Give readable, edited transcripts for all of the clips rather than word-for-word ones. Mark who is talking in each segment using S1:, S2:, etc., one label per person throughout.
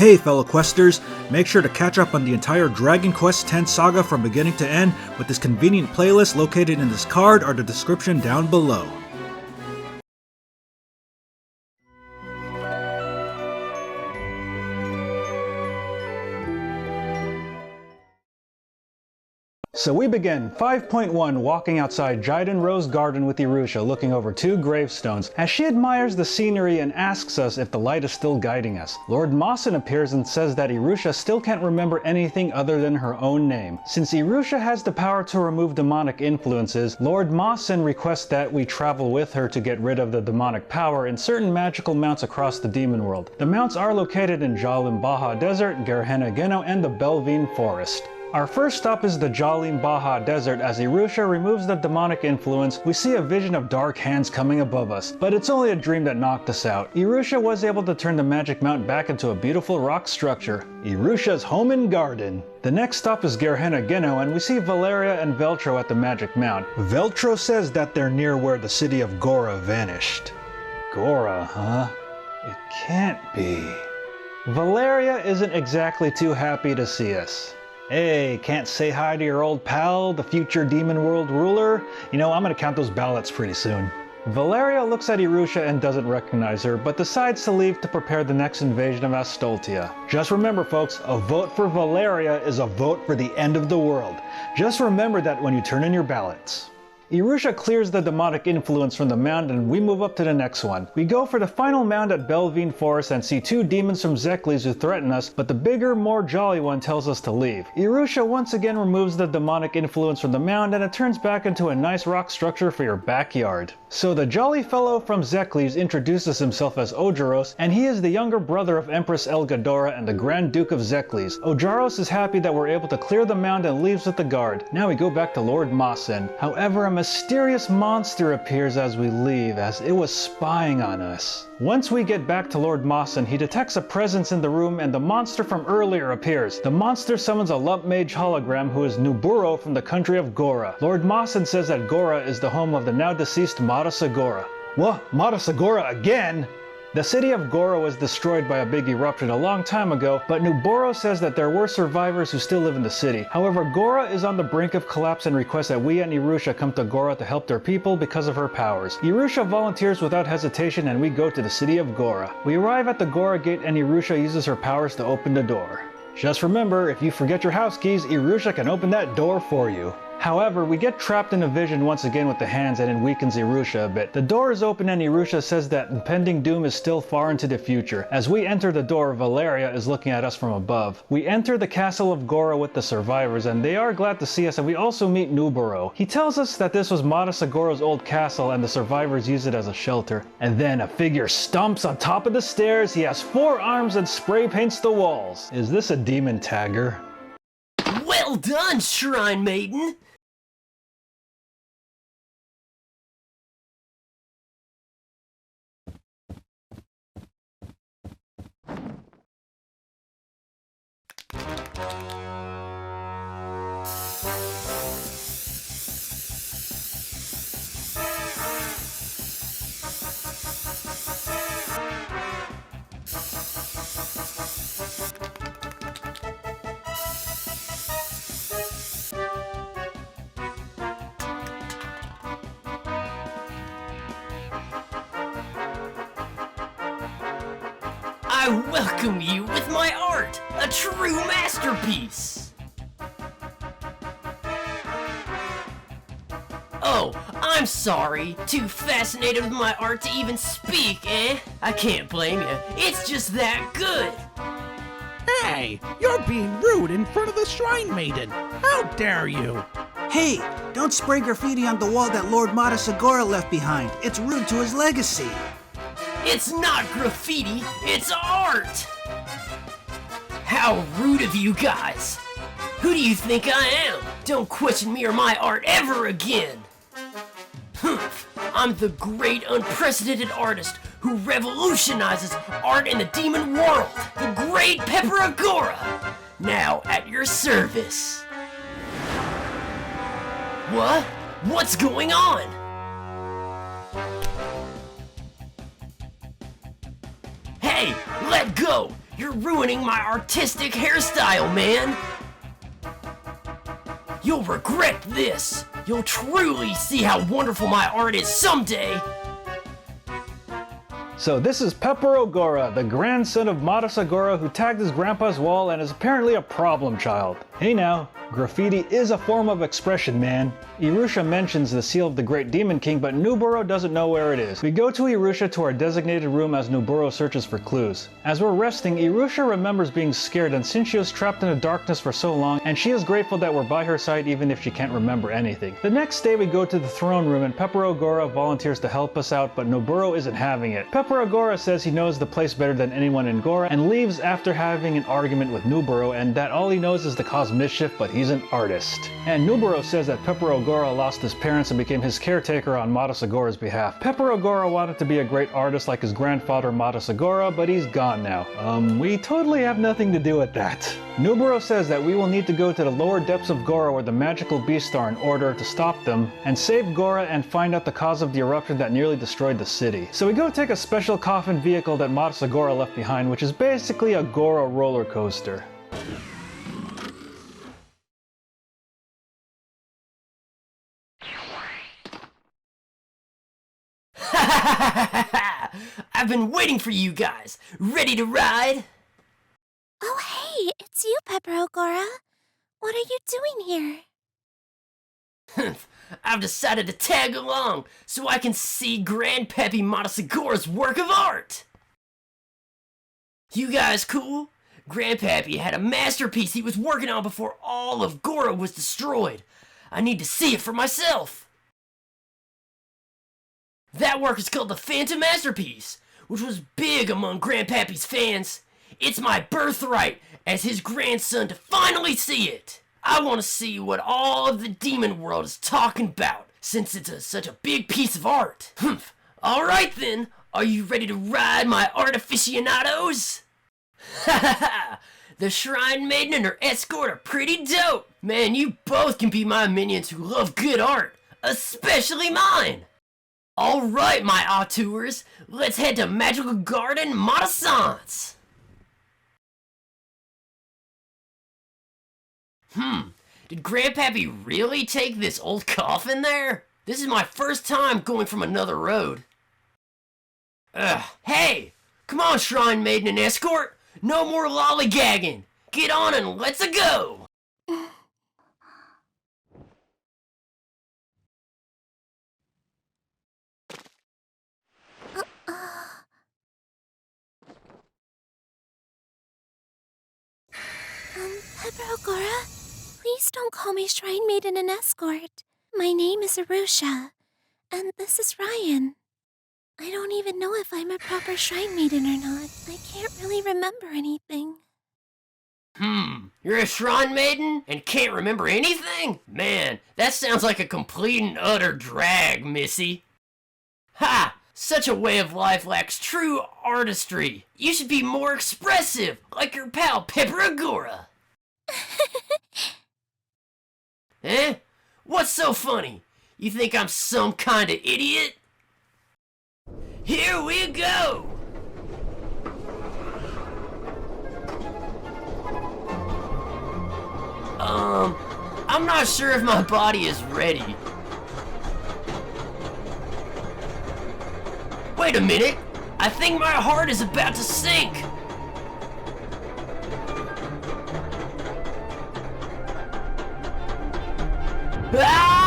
S1: Hey fellow questers, make sure to catch up on the entire Dragon Quest X saga from beginning to end with this convenient playlist located in this card or the description down below. So we begin 5.1 walking outside Jaiden Rose Garden with Irusha looking over 2 gravestones as she admires the scenery and asks us if the light is still guiding us. Lord Mawson appears and says that Irusha still can't remember anything other than her own name. Since Irusha has the power to remove demonic influences, Lord Mawson requests that we travel with her to get rid of the demonic power in certain magical mounts across the demon world. The mounts are located in Jalim Baja Desert, Gerhena Geno, and the Belvine Forest. Our first stop is the Jalim Baja Desert. As Irusha removes the demonic influence, we see a vision of dark hands coming above us, but it's only a dream that knocked us out. Irusha was able to turn the magic mount back into a beautiful rock structure, Irusha's home and garden. The next stop is Gerhena Geno, and we see Valeria and Veltro at the magic mount. Veltro says that they're near where the city of Gora vanished. Gora, huh? It can't be. Valeria isn't exactly too happy to see us. Hey, can't say hi to your old pal, the future demon world ruler? You know, I'm gonna count those ballots pretty soon. Valeria looks at Irusha and doesn't recognize her, but decides to leave to prepare the next invasion of Astoltia. Just remember folks, a vote for Valeria is a vote for the end of the world. Just remember that when you turn in your ballots. Irusha clears the demonic influence from the mound and we move up to the next one. We go for the final mound at Belvine Forest and see 2 demons from Zekleys who threaten us, but the bigger, more jolly one tells us to leave. Irusha once again removes the demonic influence from the mound and it turns back into a nice rock structure for your backyard. So the jolly fellow from Zekleys introduces himself as Ojaros, and he is the younger brother of Empress Elgadora and the Grand Duke of Zekleys. Ojaros is happy that we're able to clear the mound and leaves with the guard. Now we go back to Lord Mawson. However, a mysterious monster appears as we leave, as it was spying on us. Once we get back to Lord Mawson, he detects a presence in the room and the monster from earlier appears. The monster summons a lump mage hologram who is Nuburo from the country of Gora. Lord Mawson says that Gora is the home of the now deceased Madasagora. What? Madasagora again? The city of Gora was destroyed by a big eruption a long time ago, but Nuburo says that there were survivors who still live in the city. However, Gora is on the brink of collapse and requests that we and Irusha come to Gora to help their people because of her powers. Irusha volunteers without hesitation and we go to the city of Gora. We arrive at the Gora gate and Irusha uses her powers to open the door. Just remember, if you forget your house keys, Irusha can open that door for you. However, we get trapped in a vision once again with the hands and it weakens Irusha a bit. The door is open and Irusha says that impending doom is still far into the future. As we enter the door, Valeria is looking at us from above. We enter the castle of Gora with the survivors and they are glad to see us, and we also meet Nuburo. He tells us that this was Madasagora's old castle and the survivors use it as a shelter. And then a figure stomps on top of the stairs, he has 4 arms and spray paints the walls. Is this a demon tagger?
S2: Well done, Shrine Maiden! I welcome you with my art, a true masterpiece! Oh, I'm sorry, too fascinated with my art to even speak, eh? I can't blame you, it's just that good!
S3: Hey, you're being rude in front of the Shrine Maiden! How dare you!
S4: Hey, don't spray graffiti on the wall that Lord Madasagora left behind. It's rude to his legacy.
S2: It's not graffiti, it's art! How rude of you guys! Who do you think I am? Don't question me or my art ever again! Humph! I'm the great unprecedented artist who revolutionizes art in the demon world! The great Peperogora! Now at your service! What? What's going on? Hey, let go! You're ruining my artistic hairstyle, man! You'll regret this! You'll truly see how wonderful my art is someday!
S1: So this is Peperogora, the grandson of Matasagora who tagged his grandpa's wall and is apparently a problem child. Hey now, graffiti is a form of expression, man. Irusha mentions the seal of the Great Demon King, but Nuburo doesn't know where it is. We go to Irusha to our designated room as Nuburo searches for clues. As we're resting, Irusha remembers being scared, and since she was trapped in the darkness for so long, and she is grateful that we're by her side even if she can't remember anything. The next day we go to the throne room and Peperogora volunteers to help us out, but Nuburo isn't having it. Peperogora says he knows the place better than anyone in Gora and leaves after having an argument with Nuburo, and that all he knows is to cause mischief, but he's an artist. And Nuburo says that Peperogora lost his parents and became his caretaker on Matasagora's behalf. Peperogora wanted to be a great artist like his grandfather Matasagora, but he's gone now. We totally have nothing to do with that. Nuburo says that we will need to go to the lower depths of Gora where the magical beasts are in order to stop them and save Gora and find out the cause of the eruption that nearly destroyed the city. So we go take a special coffin vehicle that Matasagora left behind, which is basically a Gora roller coaster.
S2: I've been waiting for you guys. Ready to ride?
S5: Oh hey, it's you, Peperogora. What are you doing here?
S2: I've decided to tag along so I can see Grandpappy Matasagora's work of art. You guys cool? Grandpappy had a masterpiece he was working on before all of Gora was destroyed. I need to see it for myself. That work is called the Phantom Masterpiece, which was big among Grandpappy's fans. It's my birthright as his grandson to finally see it. I want to see what all of the demon world is talking about, since it's such a big piece of art. Alright then, are you ready to ride my art aficionados? The Shrine Maiden and her escort are pretty dope. Man, you both can be my minions who love good art, especially mine. Alright, my auteurs, let's head to Magical Garden Montessance! Did Grandpappy really take this old coffin there? This is my first time going from another road. Hey! Come on, Shrine Maiden and Escort! No more lollygagging! Get on and let's go!
S5: Peperogora, please don't call me Shrine Maiden and Escort. My name is Irusha, and this is Ryan. I don't even know if I'm a proper Shrine Maiden or not. I can't really remember anything.
S2: You're a Shrine Maiden and can't remember anything? Man, that sounds like a complete and utter drag, Missy. Ha! Such a way of life lacks true artistry. You should be more expressive, like your pal Peperogora. Eh? What's so funny? You think I'm some kind of idiot? Here we go! I'm not sure if my body is ready. Wait a minute! I think my heart is about to sink! Ah!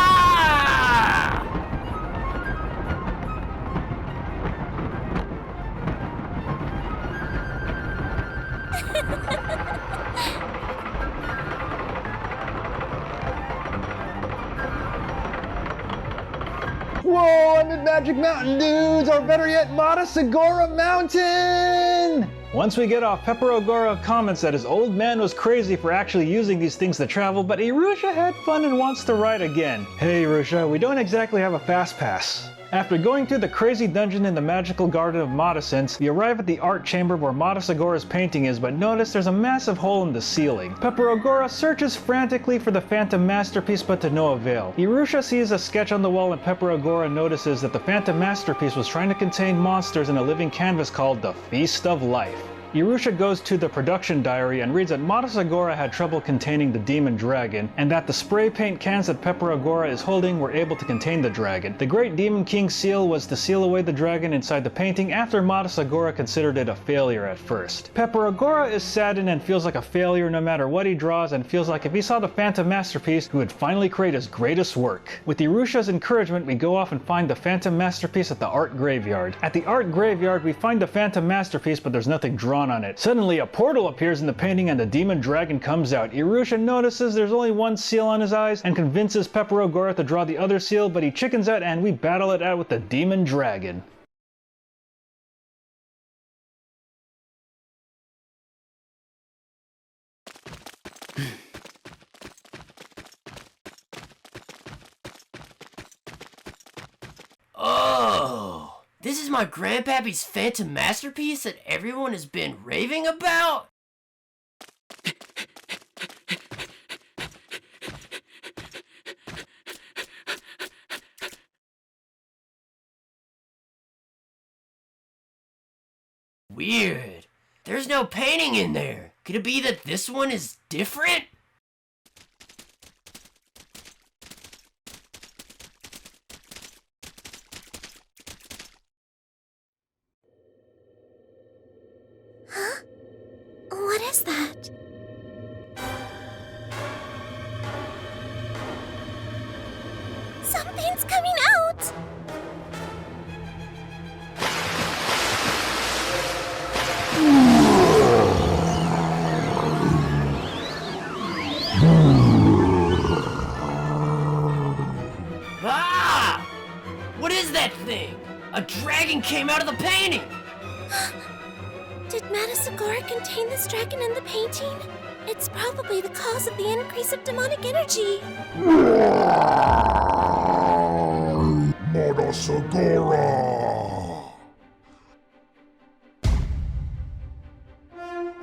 S1: Whoa, I'm in Magic Mountain, dudes! Or better yet, Matasagora Mountain! Once we get off, Peperogora comments that his old man was crazy for actually using these things to travel, but Irusha had fun and wants to ride again. Hey Irusha, we don't exactly have a fast pass. After going through the crazy dungeon in the magical garden of Motasance, we arrive at the art chamber where Matasagora's painting is, but notice there's a massive hole in the ceiling. Peperogora searches frantically for the Phantom Masterpiece, but to no avail. Irusha sees a sketch on the wall and Peperogora notices that the Phantom Masterpiece was trying to contain monsters in a living canvas called the Feast of Life. Irusha goes to the production diary and reads that Matasagora had trouble containing the demon dragon, and that the spray paint cans that Peperogora is holding were able to contain the dragon. The Great Demon King's seal was to seal away the dragon inside the painting after Matasagora considered it a failure at first. Peperogora is saddened and feels like a failure no matter what he draws, and feels like if he saw the Phantom Masterpiece, he would finally create his greatest work. With Irusha's encouragement, we go off and find the Phantom Masterpiece at the art graveyard. At the art graveyard, we find the Phantom Masterpiece, but there's nothing drawn on it. Suddenly, a portal appears in the painting and the demon dragon comes out. Irusha notices there's only one seal on his eyes and convinces Peperogora to draw the other seal, but he chickens out and we battle it out with the demon dragon.
S2: Oh, this is my grandpappy's Phantom Masterpiece that everyone has been raving about? Weird. There's no painting in there. Could it be that this one is different?
S5: What is that? Something's coming out!
S2: Ah! What is that thing? A dragon came out of the painting!
S5: Did Matasagora contain this dragon in the painting? It's probably the cause of the increase of demonic energy.
S6: Matasagora!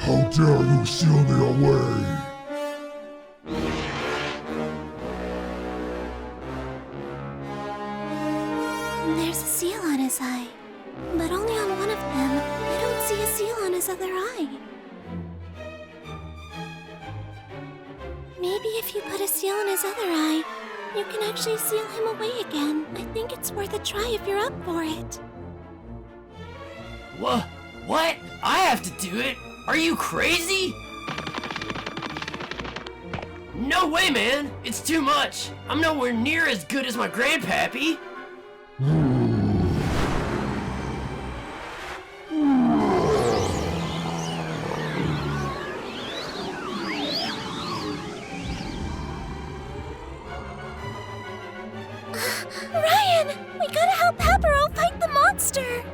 S6: How dare you seal me away?
S5: There's a seal on his eye, but only on one of them. I don't see a seal on his other eye. Maybe if you put a seal on his other eye, you can actually seal him away again. I think it's worth a try if you're up for it.
S2: What? I have to do it? Are you crazy? No way, man! It's too much! I'm nowhere near as good as my grandpappy!
S5: Ryan! We gotta help Pepero fight the monster!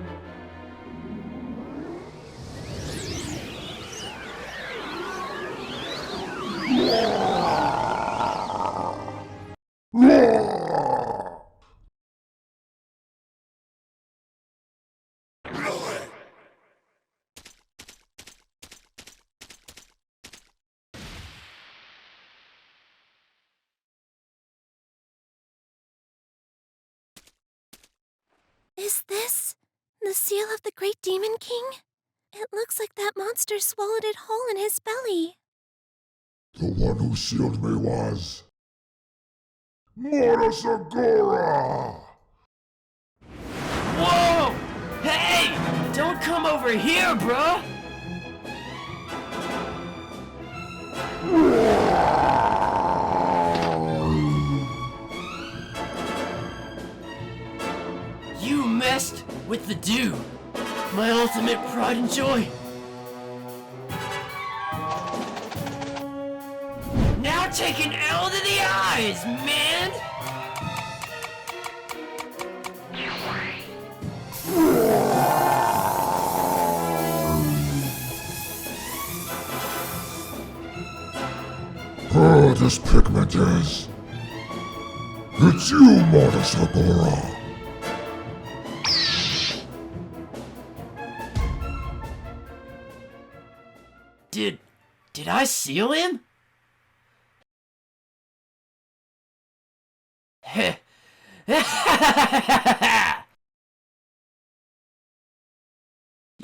S5: Is this the seal of the Great Demon King? It looks like that monster swallowed it whole in his belly.
S6: The one who sealed me was... Matasagora!
S2: Whoa! Hey! Don't come over here, bruh! You messed with the dude. My ultimate pride and joy. Now take an L to the eyes, man!
S6: Oh, this pigment is... It's you, Matasagora!
S2: Did I seal him?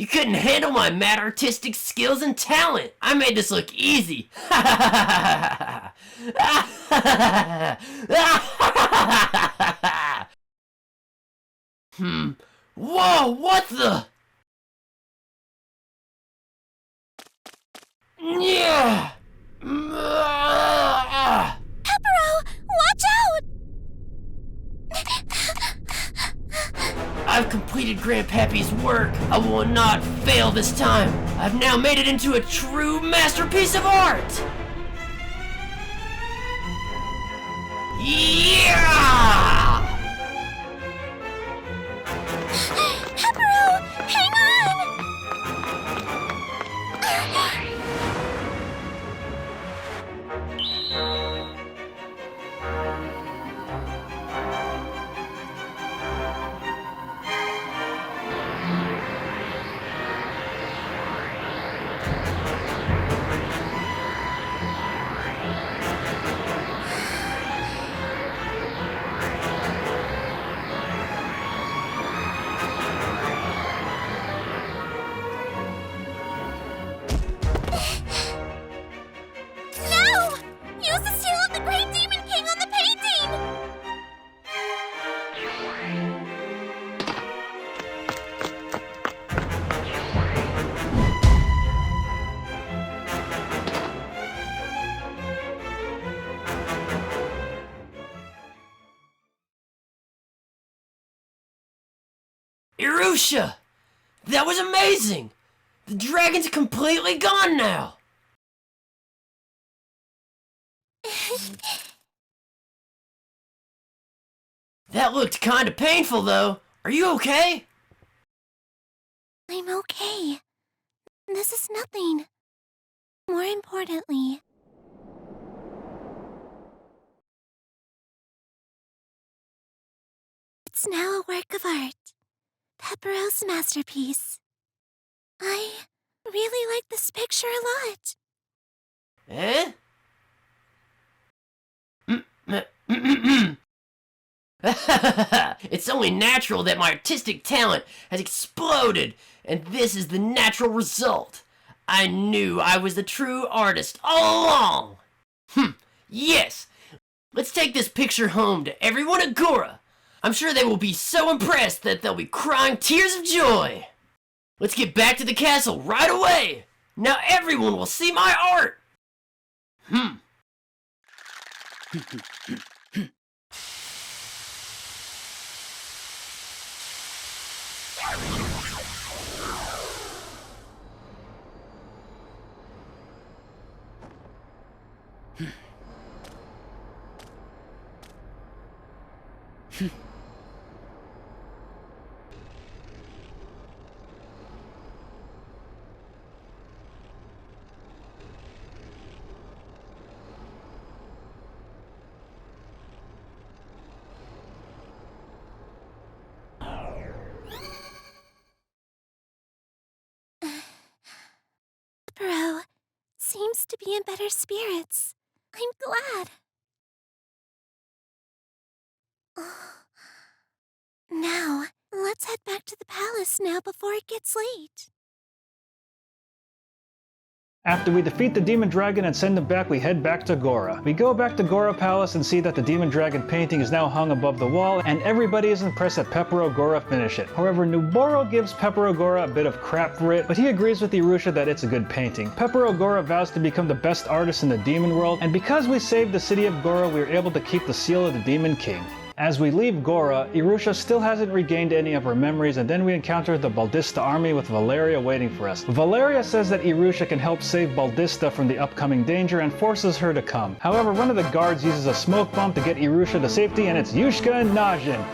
S2: You couldn't handle my mad artistic skills and talent. I made this look easy. Whoa, what the? Yeah.
S5: Pepero, watch out!
S2: I've completed Grandpappy's work. I will not fail this time. I've now made it into a true masterpiece of art. Yeah!
S5: Pepero, hang on! No! Use the seal of the Great Demon King on the painting!
S2: Irusha! That was amazing! The dragon's completely gone now! That looked kinda painful though. Are you okay?
S5: I'm okay. This is nothing. More importantly, it's now a work of art. Pepero's masterpiece. I really like this picture a lot.
S2: Eh? It's only natural that my artistic talent has exploded, and this is the natural result. I knew I was the true artist all along. Yes. Let's take this picture home to everyone at Gora. I'm sure they will be so impressed that they'll be crying tears of joy. Let's get back to the castle right away. Now everyone will see my art.
S5: Pepero seems to be in better spirits. I'm glad. Now, let's head back to the palace now before it gets late.
S1: After we defeat the demon dragon and send him back, we head back to Gora. We go back to Gora Palace and see that the demon dragon painting is now hung above the wall, and everybody is impressed that Peperogora finished it. However, Nuburo gives Peperogora a bit of crap for it, but he agrees with Irusha that it's a good painting. Peperogora vows to become the best artist in the demon world, and because we saved the city of Gora, we are able to keep the seal of the Demon King. As we leave Gora, Irusha still hasn't regained any of her memories, and then we encounter the Baldista army with Valeria waiting for us. Valeria says that Irusha can help save Baldista from the upcoming danger and forces her to come. However, one of the guards uses a smoke bomb to get Irusha to safety, and it's Yushka and Najin.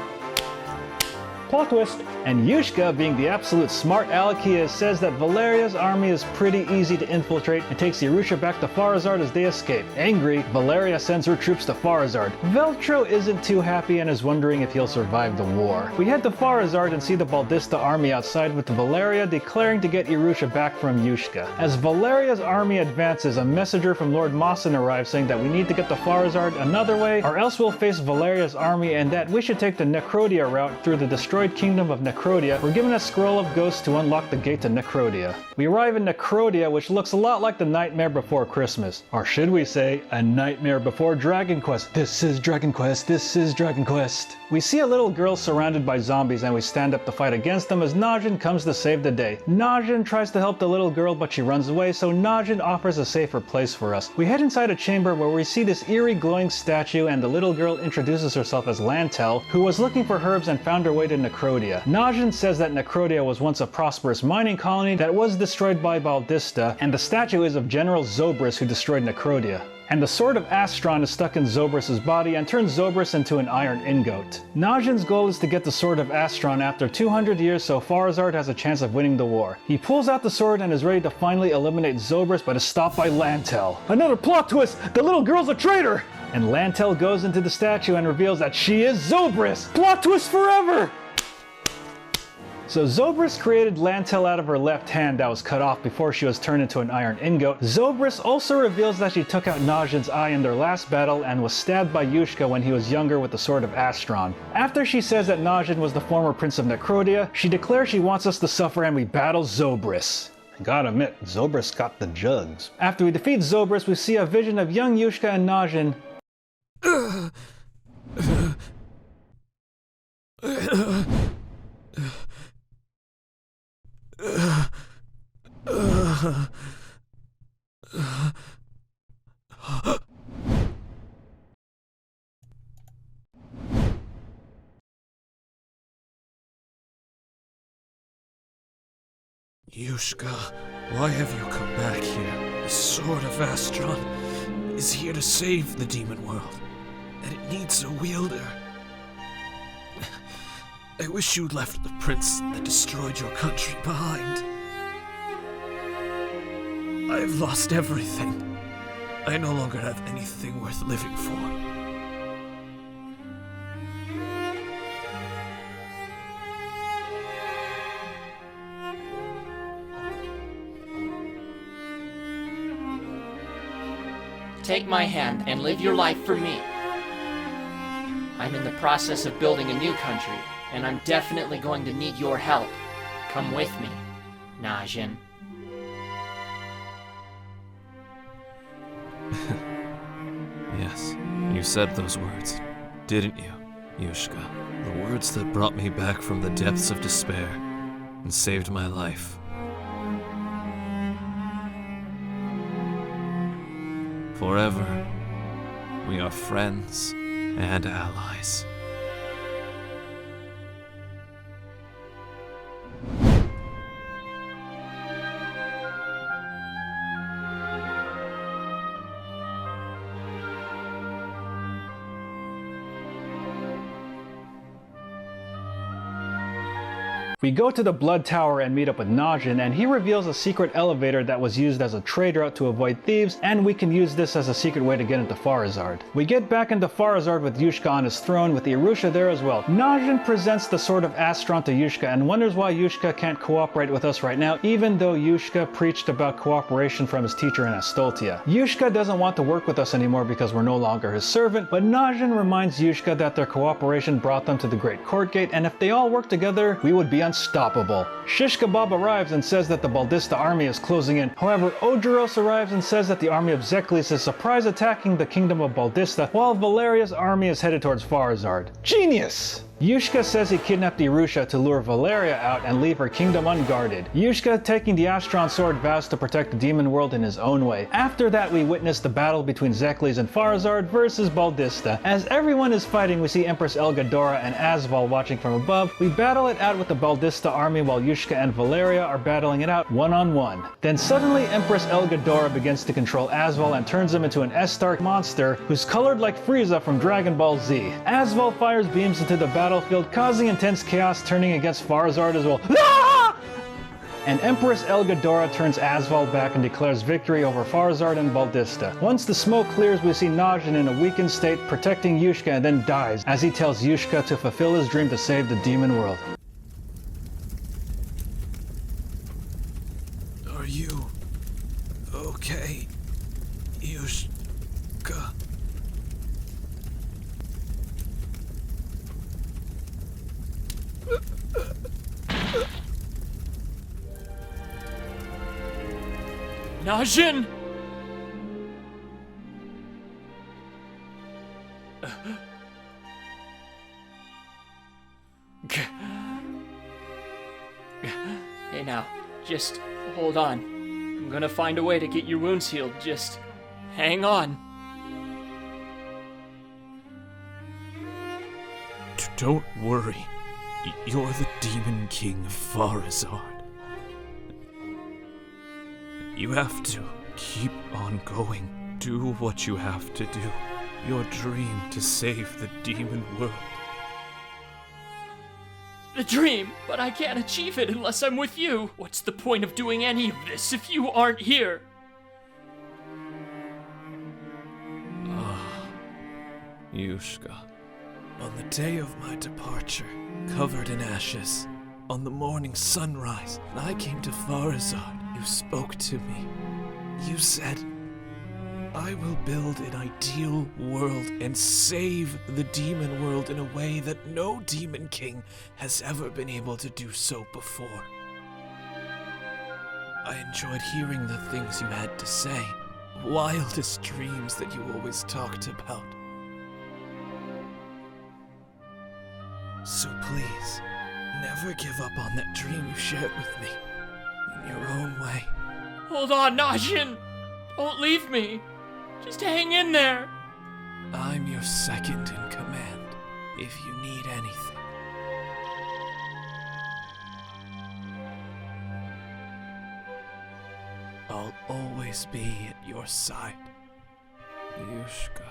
S1: Plot twist! And Yushka, being the absolute smart aleck he is, says that Valeria's army is pretty easy to infiltrate and takes Irusha back to Farazard as they escape. Angry, Valeria sends her troops to Farazard. Veltro isn't too happy and is wondering if he'll survive the war. We head to Farazard and see the Baldista army outside with Valeria declaring to get Irusha back from Yushka. As Valeria's army advances, a messenger from Lord Mawson arrives saying that we need to get to Farazard another way or else we'll face Valeria's army and that we should take the Necrodia route through the destroyed destroyed kingdom of Necrodia, we're given a scroll of ghosts to unlock the gate to Necrodia. We arrive in Necrodia, which looks a lot like the Nightmare Before Christmas. Or should we say, a Nightmare Before Dragon Quest. This is Dragon Quest, this is Dragon Quest. We see a little girl surrounded by zombies and we stand up to fight against them as Najin comes to save the day. Najin tries to help the little girl but she runs away, so Najin offers a safer place for us. We head inside a chamber where we see this eerie glowing statue and the little girl introduces herself as Lantel, who was looking for herbs and found her way to Necrodia. Najin says that Necrodia was once a prosperous mining colony that was destroyed by Baldista, and the statue is of General Zobris who destroyed Necrodia. And the sword of Astron is stuck in Zobris' body and turns Zobris into an iron ingot. Najin's goal is to get the sword of Astron after 200 years so Farazard has a chance of winning the war. He pulls out the sword and is ready to finally eliminate Zobris but is stopped by Lantel. Another plot twist! The little girl's a traitor! And Lantel goes into the statue and reveals that she is Zobris! Plot twist forever! So Zobris created Lantel out of her left hand that was cut off before she was turned into an iron ingot. Zobris also reveals that she took out Najin's eye in their last battle and was stabbed by Yushka when he was younger with the sword of Astron. After she says that Najin was the former prince of Necrodia, she declares she wants us to suffer and we battle Zobris. Gotta admit, Zobris got the jugs. After we defeat Zobris, we see a vision of young Yushka and Najin.
S7: Yushka, why have you come back here? The sword of Astron is here to save the demon world, and it needs a wielder. I wish you'd left the prince that destroyed your country behind. I've lost everything. I no longer have anything worth living for.
S2: Take my hand and live your life for me. I'm in the process of building a new country, and I'm definitely going to need your help. Come with me, Najin.
S7: Yes, you said those words, didn't you, Yushka? The words that brought me back from the depths of despair and saved my life. Forever, we are friends and allies.
S1: We go to the Blood Tower and meet up with Najin, and he reveals a secret elevator that was used as a trade route to avoid thieves, and we can use this as a secret way to get into Farazard. We get back into Farazard with Yushka on his throne with Irusha there as well. Najin presents the sword of Astron to Yushka and wonders why Yushka can't cooperate with us right now, even though Yushka preached about cooperation from his teacher in Astoltia. Yushka doesn't want to work with us anymore because we're no longer his servant, but Najin reminds Yushka that their cooperation brought them to the Great Court Gate, and if they all work together, we would be unstoppable. Shish Kebab arrives and says that the Baldista army is closing in. However, Ojaros arrives and says that the army of Zekleys is surprise attacking the kingdom of Baldista, while Valeria's army is headed towards Farazard. Genius! Yushka says he kidnapped Irusha to lure Valeria out and leave her kingdom unguarded. Yushka, taking the Astron sword, vows to protect the demon world in his own way. After that, we witness the battle between Zekleys and Farazard versus Baldista. As everyone is fighting, we see Empress Elgadora and Asval watching from above. We battle it out with the Baldista army while Yushka and Valeria are battling it out one-on-one. Then suddenly Empress Elgadora begins to control Asval and turns him into an S-Star monster who's colored like Frieza from Dragon Ball Z. Asval fires beams into the battlefield, causing intense chaos, turning against Farazard as well. Ah! And Empress Elgadora turns Asval back and declares victory over Farazard and Baldista. Once the smoke clears, we see Najin in a weakened state protecting Yushka and then dies as he tells Yushka to fulfill his dream to save the demon world.
S7: Are you okay, Yushka?
S8: Najin! Hey now, just hold on. I'm gonna find a way to get your wounds healed. Just hang on.
S7: Don't worry. You're the Demon King of Farazard. You have to keep on going. Do what you have to do. Your dream to save the demon world.
S8: The dream, but I can't achieve it unless I'm with you. What's the point of doing any of this if you aren't here?
S7: Yushka. On the day of my departure, covered in ashes, on the morning sunrise, when I came to Farazard, you spoke to me. You said, I will build an ideal world and save the demon world in a way that no demon king has ever been able to do so before. I enjoyed hearing the things you had to say, wildest dreams that you always talked about. So please, never give up on that dream you shared with me, in your own way.
S8: Hold on, Najin! Don't leave me! Just hang in there!
S7: I'm your second in command, if you need anything. I'll always be at your side, Yushka.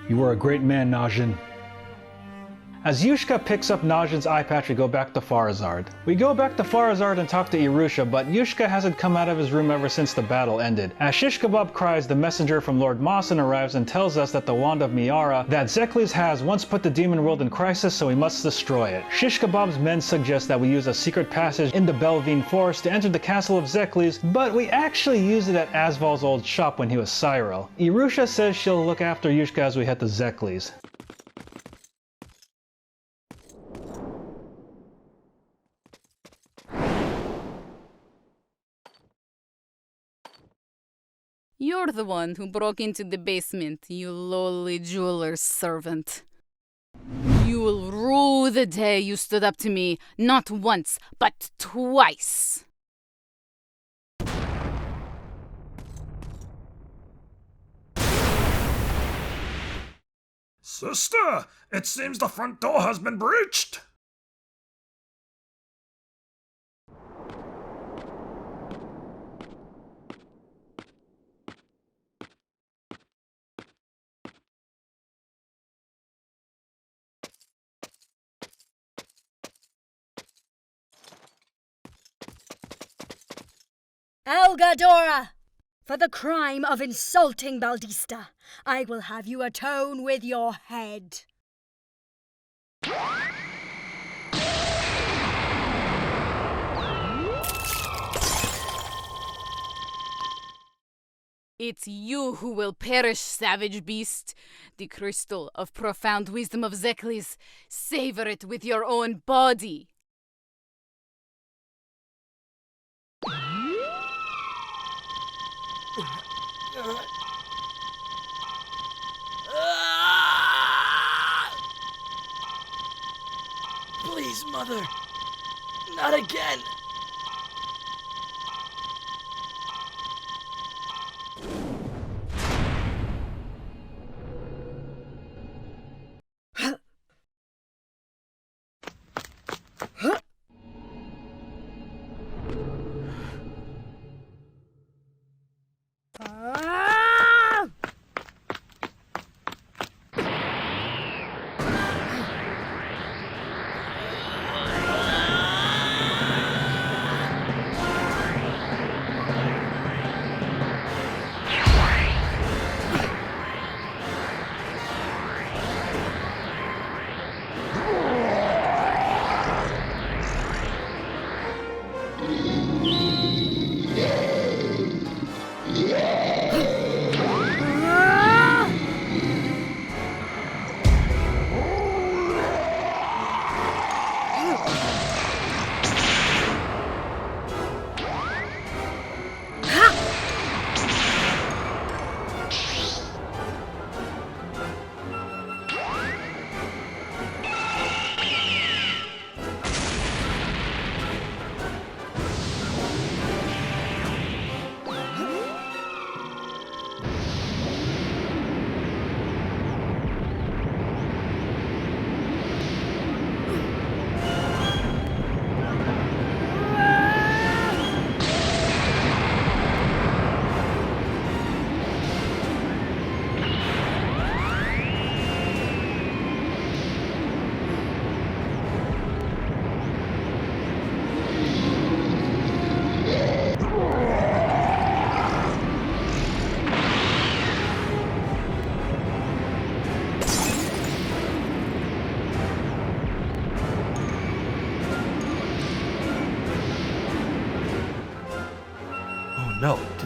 S1: You are a great man, Najin. As Yushka picks up Najin's eye patch, we go back to Farazard. We go back to Farazard and talk to Irusha, but Yushka hasn't come out of his room ever since the battle ended. As Shish Kebab cries, the messenger from Lord Mawson arrives and tells us that the Wand of Miara that Zekleys has once put the demon world in crisis, so we must destroy it. Shish Kebab's men suggest that we use a secret passage in the Belvine Forest to enter the castle of Zekleys, but we actually use it at Asval's old shop when he was Cyril. Irusha says she'll look after Yushka as we head to Zekleys.
S9: You're the one who broke into the basement, you lowly jeweler's servant. You will rue the day you stood up to me, not once, but twice.
S6: Sister, it seems the front door has been breached.
S10: Elgadora! For the crime of insulting Baldista, I will have you atone with your head.
S9: It's you who will perish, savage beast. The crystal of profound wisdom of Zekleys. Savor it with your own body.
S8: Please, Mother. Not again.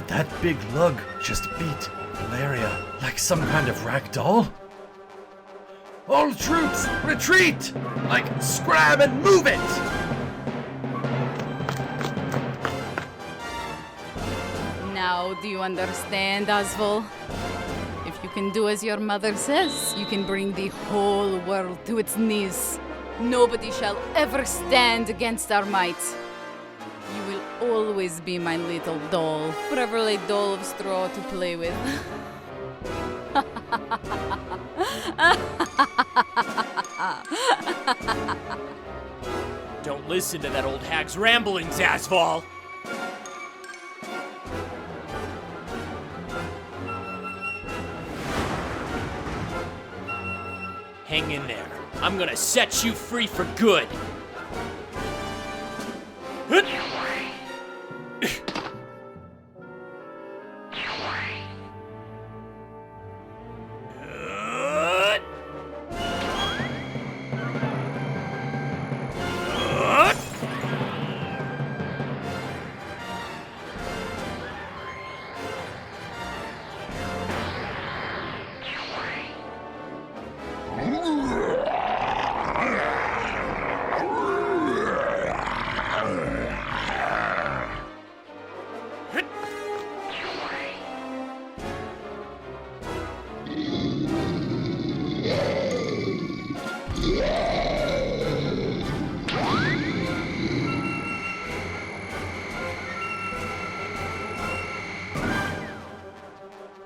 S11: Did that big lug just beat Valeria like some kind of rag doll? All troops, retreat! Like, scram and move it!
S9: Now, do you understand, Asval? If you can do as your mother says, you can bring the whole world to its knees. Nobody shall ever stand against our might. You will always be my little doll, forever a doll of straw to play with.
S2: Don't listen to that old hag's ramblings, Asval! Hang in there. I'm gonna set you free for good.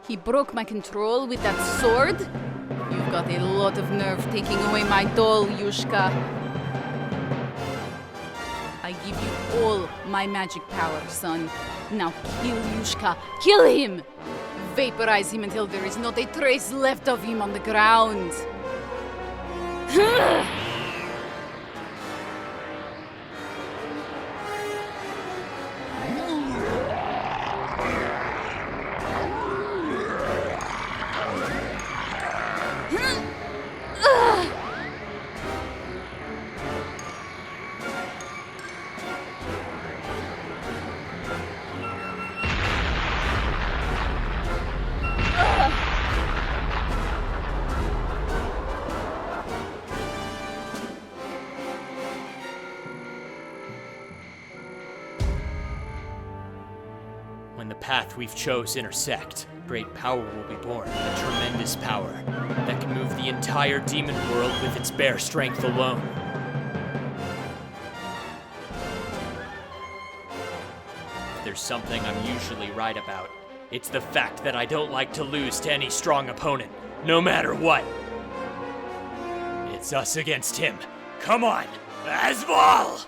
S9: He broke my control with that sword? You've got a lot of nerve taking away my doll, Yushka. I give you all my magic power, son. Now kill Yushka. Kill him! Vaporize him until there is not a trace left of him on the ground.
S2: When the path we've chose intersect, great power will be born, a tremendous power that can move the entire demon world with its bare strength alone. If there's something I'm usually right about, it's the fact that I don't like to lose to any strong opponent, no matter what. It's us against him. Come on, Asval!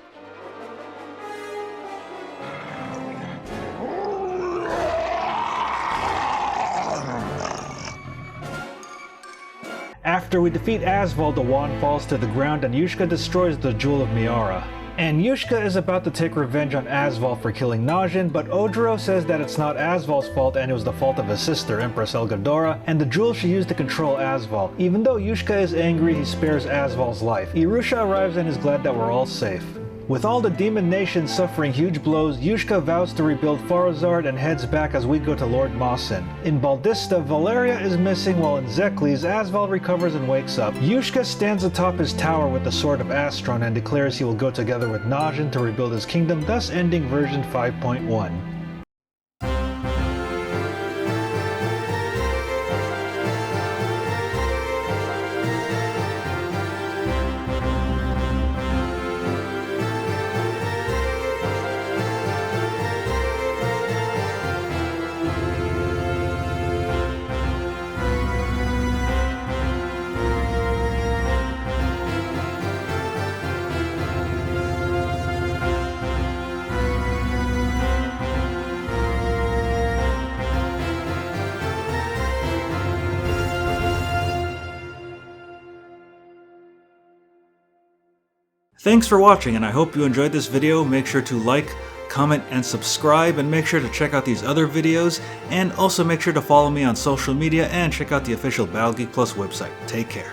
S1: After we defeat Asval, the wand falls to the ground and Yushka destroys the Jewel of Miara. And Yushka is about to take revenge on Asval for killing Najin, but Ojaros says that it's not Asval's fault and it was the fault of his sister, Empress Elgadora, and the jewel she used to control Asval. Even though Yushka is angry, he spares Asval's life. Irusha arrives and is glad that we're all safe. With all the demon nations suffering huge blows, Yushka vows to rebuild Farazard and heads back as we go to Lord Mawson. In Baldista, Valeria is missing, while in Zekleys, Asval recovers and wakes up. Yushka stands atop his tower with the Sword of Astron and declares he will go together with Najin to rebuild his kingdom, thus ending version 5.1. Thanks for watching, and I hope you enjoyed this video. Make sure to like, comment, and subscribe, and make sure to check out these other videos, and also make sure to follow me on social media and check out the official Battle Geek Plus website. Take care.